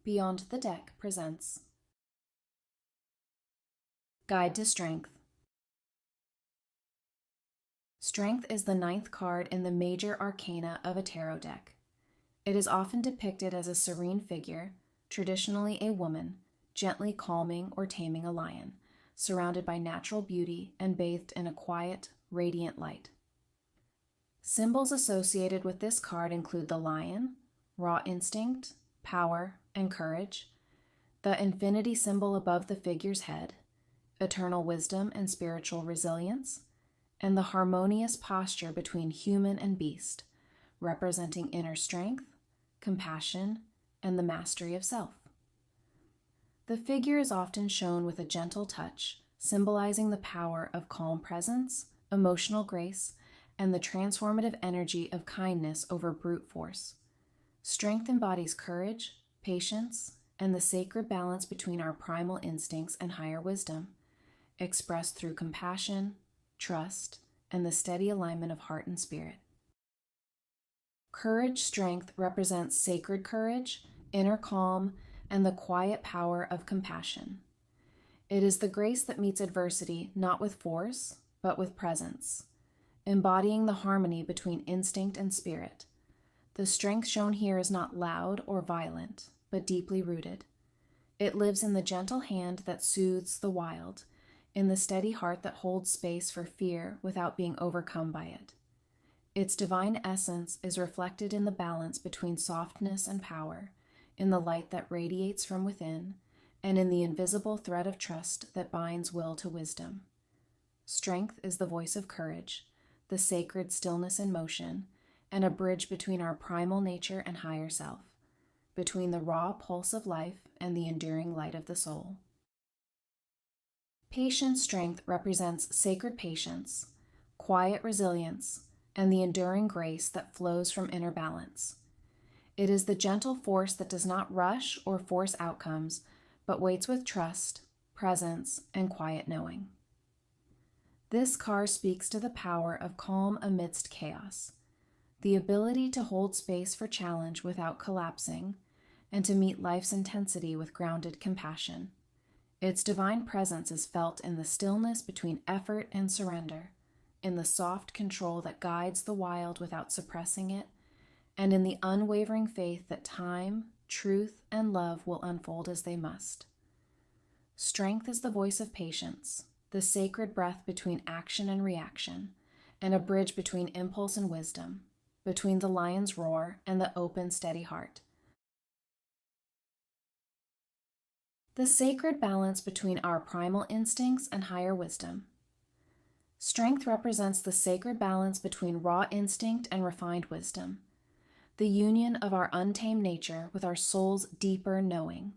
Beyond the Deck presents Guide to Strength. Strength is the ninth card in the major arcana of a tarot deck. It is often depicted as a serene figure, traditionally a woman, gently calming or taming a lion, surrounded by natural beauty and bathed in a quiet, radiant light. Symbols associated with this card include the lion, raw instinct, power, and courage, the infinity symbol above the figure's head, eternal wisdom and spiritual resilience, and the harmonious posture between human and beast, representing inner strength, compassion, and the mastery of self. The figure is often shown with a gentle touch, symbolizing the power of calm presence, emotional grace, and the transformative energy of kindness over brute force. Strength embodies courage, patience, and the sacred balance between our primal instincts and higher wisdom, expressed through compassion, trust, and the steady alignment of heart and spirit. Courage strength represents sacred courage, inner calm, and the quiet power of compassion. It is the grace that meets adversity not with force, but with presence, embodying the harmony between instinct and spirit. The strength shown here is not loud or violent, but deeply rooted. It lives in the gentle hand that soothes the wild, in the steady heart that holds space for fear without being overcome by it. Its divine essence is reflected in the balance between softness and power, in the light that radiates from within, and in the invisible thread of trust that binds will to wisdom. Strength is the voice of courage, the sacred stillness in motion, and a bridge between our primal nature and higher self, between the raw pulse of life and the enduring light of the soul. Patient strength represents sacred patience, quiet resilience, and the enduring grace that flows from inner balance. It is the gentle force that does not rush or force outcomes, but waits with trust, presence, and quiet knowing. This card speaks to the power of calm amidst chaos, the ability to hold space for challenge without collapsing, and to meet life's intensity with grounded compassion. Its divine presence is felt in the stillness between effort and surrender, in the soft control that guides the wild without suppressing it, and in the unwavering faith that time, truth, and love will unfold as they must. Strength is the voice of patience, the sacred breath between action and reaction, and a bridge between impulse and wisdom, between the lion's roar and the open, steady heart. The sacred balance between our primal instincts and higher wisdom. Strength represents the sacred balance between raw instinct and refined wisdom, the union of our untamed nature with our soul's deeper knowing.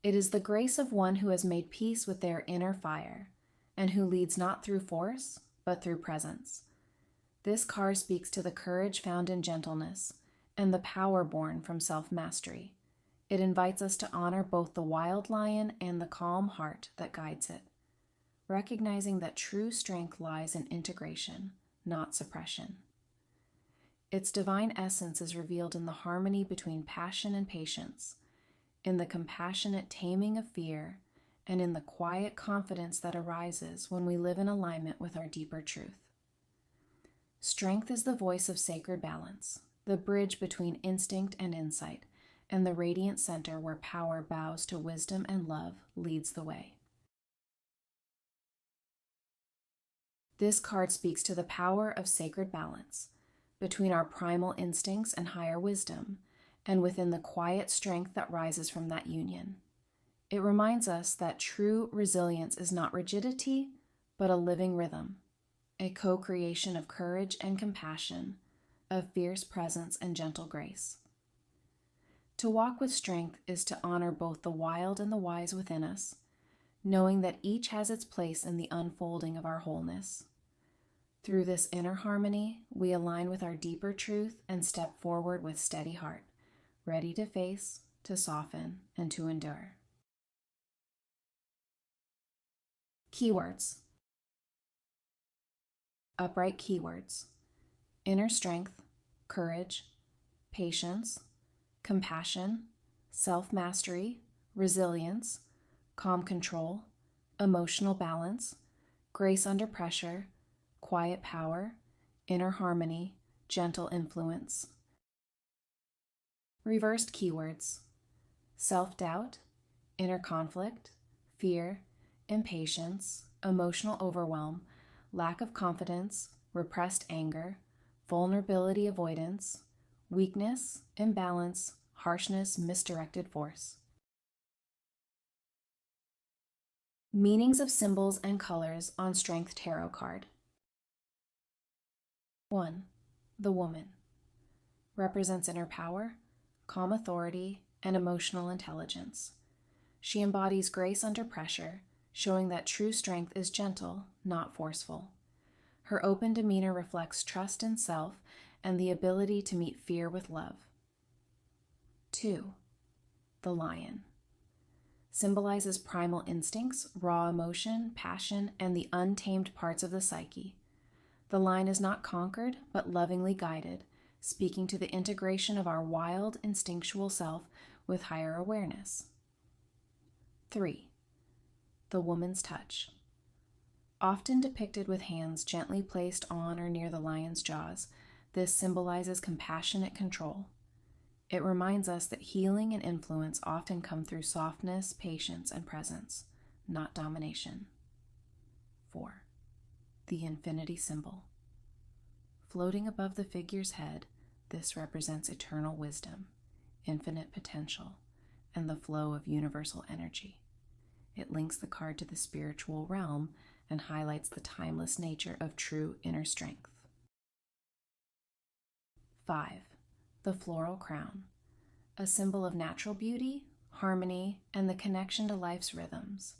It is the grace of one who has made peace with their inner fire, and who leads not through force, but through presence. This card speaks to the courage found in gentleness, and the power born from self-mastery. It invites us to honor both the wild lion and the calm heart that guides it, recognizing that true strength lies in integration, not suppression. Its divine essence is revealed in the harmony between passion and patience, in the compassionate taming of fear, and in the quiet confidence that arises when we live in alignment with our deeper truth. Strength is the voice of sacred balance, the bridge between instinct and insight, and the radiant center where power bows to wisdom and love leads the way. This card speaks to the power of sacred balance between our primal instincts and higher wisdom, and within the quiet strength that rises from that union. It reminds us that true resilience is not rigidity, but a living rhythm, a co-creation of courage and compassion, of fierce presence and gentle grace. To walk with strength is to honor both the wild and the wise within us, knowing that each has its place in the unfolding of our wholeness. Through this inner harmony, we align with our deeper truth and step forward with steady heart, ready to face, to soften, and to endure. Keywords. Upright keywords: inner strength, courage, patience, compassion, self-mastery, resilience, calm control, emotional balance, grace under pressure, quiet power, inner harmony, gentle influence. Reversed keywords: self-doubt, inner conflict, fear, impatience, emotional overwhelm, lack of confidence, repressed anger, vulnerability avoidance, weakness, imbalance, harshness, misdirected force. Meanings of symbols and colors on Strength Tarot card. 1. The woman represents inner power, calm authority, and emotional intelligence. She embodies grace under pressure, showing that true strength is gentle, not forceful. Her open demeanor reflects trust in self and the ability to meet fear with love. 2. The lion symbolizes primal instincts, raw emotion, passion, and the untamed parts of the psyche. The lion is not conquered, but lovingly guided, speaking to the integration of our wild, instinctual self with higher awareness. 3. The woman's touch. Often depicted with hands gently placed on or near the lion's jaws, this symbolizes compassionate control. It reminds us that healing and influence often come through softness, patience, and presence, not domination. 4. The infinity symbol. Floating above the figure's head, this represents eternal wisdom, infinite potential, and the flow of universal energy. It links the card to the spiritual realm and highlights the timeless nature of true inner strength. 5. The floral crown, a symbol of natural beauty, harmony, and the connection to life's rhythms.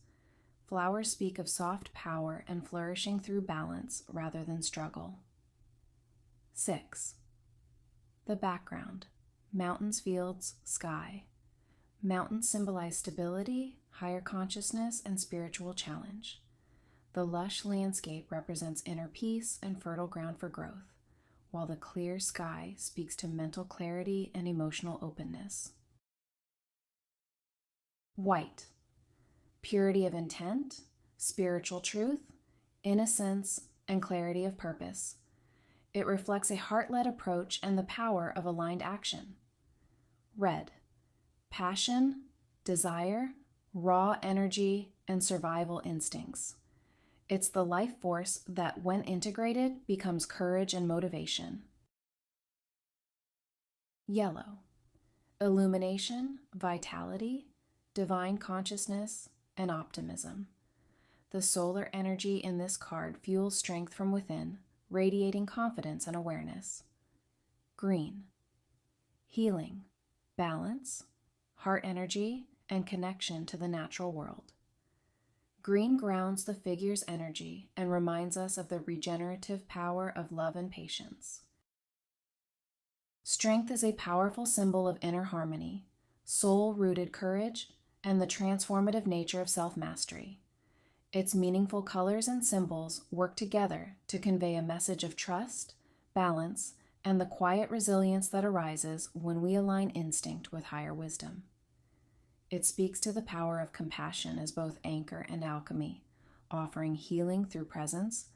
Flowers speak of soft power and flourishing through balance rather than struggle. 6. The background, mountains, fields, sky. Mountains symbolize stability, higher consciousness, and spiritual challenge. The lush landscape represents inner peace and fertile ground for growth, while the clear sky speaks to mental clarity and emotional openness. White, purity of intent, spiritual truth, innocence, and clarity of purpose. It reflects a heart-led approach and the power of aligned action. Red, passion, desire, raw energy, and survival instincts. It's the life force that, when integrated, becomes courage and motivation. Yellow, illumination, vitality, divine consciousness, and optimism. The solar energy in this card fuels strength from within, radiating confidence and awareness. Green, healing, balance, heart energy, and connection to the natural world. Green grounds the figure's energy and reminds us of the regenerative power of love and patience. Strength is a powerful symbol of inner harmony, soul-rooted courage, and the transformative nature of self-mastery. Its meaningful colors and symbols work together to convey a message of trust, balance, and the quiet resilience that arises when we align instinct with higher wisdom. It speaks to the power of compassion as both anchor and alchemy, offering healing through presence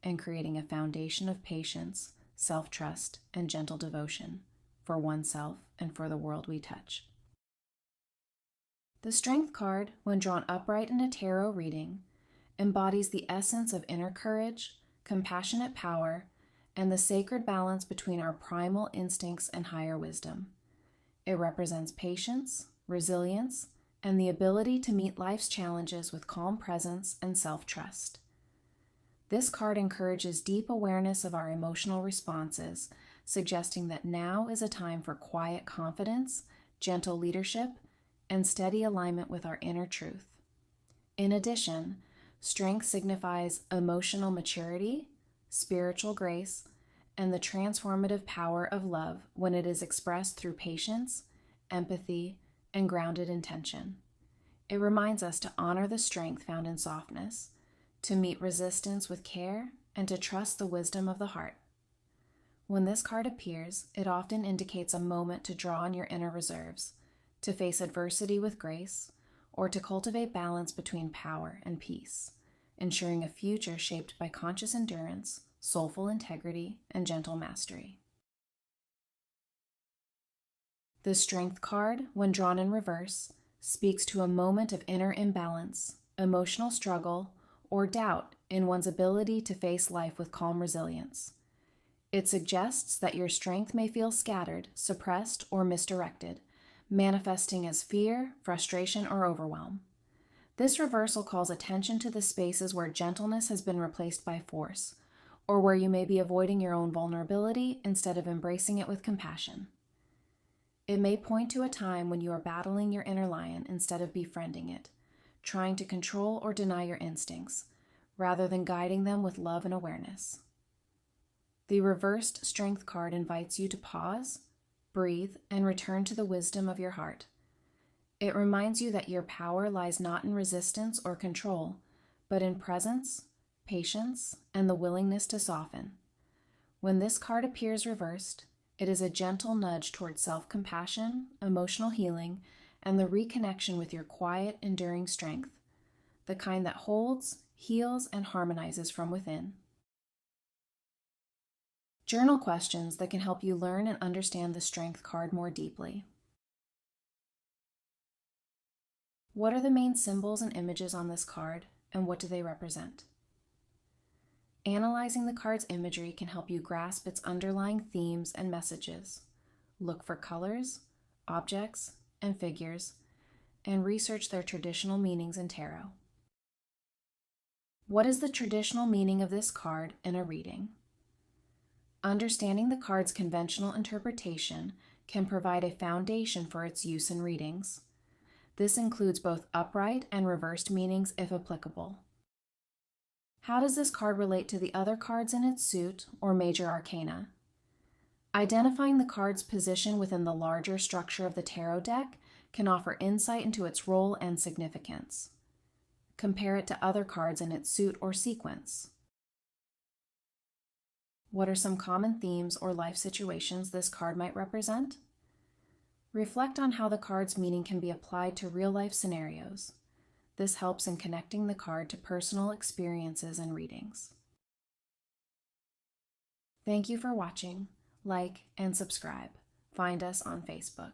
and creating a foundation of patience, self-trust, and gentle devotion for oneself and for the world we touch. The Strength card, when drawn upright in a tarot reading, embodies the essence of inner courage, compassionate power, and the sacred balance between our primal instincts and higher wisdom. It represents patience, resilience, and the ability to meet life's challenges with calm presence and self-trust. This card encourages deep awareness of our emotional responses, suggesting that now is a time for quiet confidence, gentle leadership, and steady alignment with our inner truth. In addition, strength signifies emotional maturity, spiritual grace, and the transformative power of love when it is expressed through patience, empathy, and grounded intention. It reminds us to honor the strength found in softness, to meet resistance with care, and to trust the wisdom of the heart. When this card appears, it often indicates a moment to draw on your inner reserves, to face adversity with grace, or to cultivate balance between power and peace, ensuring a future shaped by conscious endurance, soulful integrity, and gentle mastery. The Strength card, when drawn in reverse, speaks to a moment of inner imbalance, emotional struggle, or doubt in one's ability to face life with calm resilience. It suggests that your strength may feel scattered, suppressed, or misdirected, manifesting as fear, frustration, or overwhelm. This reversal calls attention to the spaces where gentleness has been replaced by force, or where you may be avoiding your own vulnerability instead of embracing it with compassion. It may point to a time when you are battling your inner lion instead of befriending it, trying to control or deny your instincts, rather than guiding them with love and awareness. The reversed Strength card invites you to pause, breathe, and return to the wisdom of your heart. It reminds you that your power lies not in resistance or control, but in presence, patience, and the willingness to soften. When this card appears reversed, it is a gentle nudge towards self-compassion, emotional healing, and the reconnection with your quiet, enduring strength, the kind that holds, heals, and harmonizes from within. Journal questions that can help you learn and understand the Strength card more deeply. What are the main symbols and images on this card, and what do they represent? Analyzing the card's imagery can help you grasp its underlying themes and messages. Look for colors, objects, and figures, and research their traditional meanings in tarot. What is the traditional meaning of this card in a reading? Understanding the card's conventional interpretation can provide a foundation for its use in readings. This includes both upright and reversed meanings if applicable. How does this card relate to the other cards in its suit or major arcana? Identifying the card's position within the larger structure of the tarot deck can offer insight into its role and significance. Compare it to other cards in its suit or sequence. What are some common themes or life situations this card might represent? Reflect on how the card's meaning can be applied to real-life scenarios. This helps in connecting the card to personal experiences and readings. Thank you for watching. Like and subscribe. Find us on Facebook.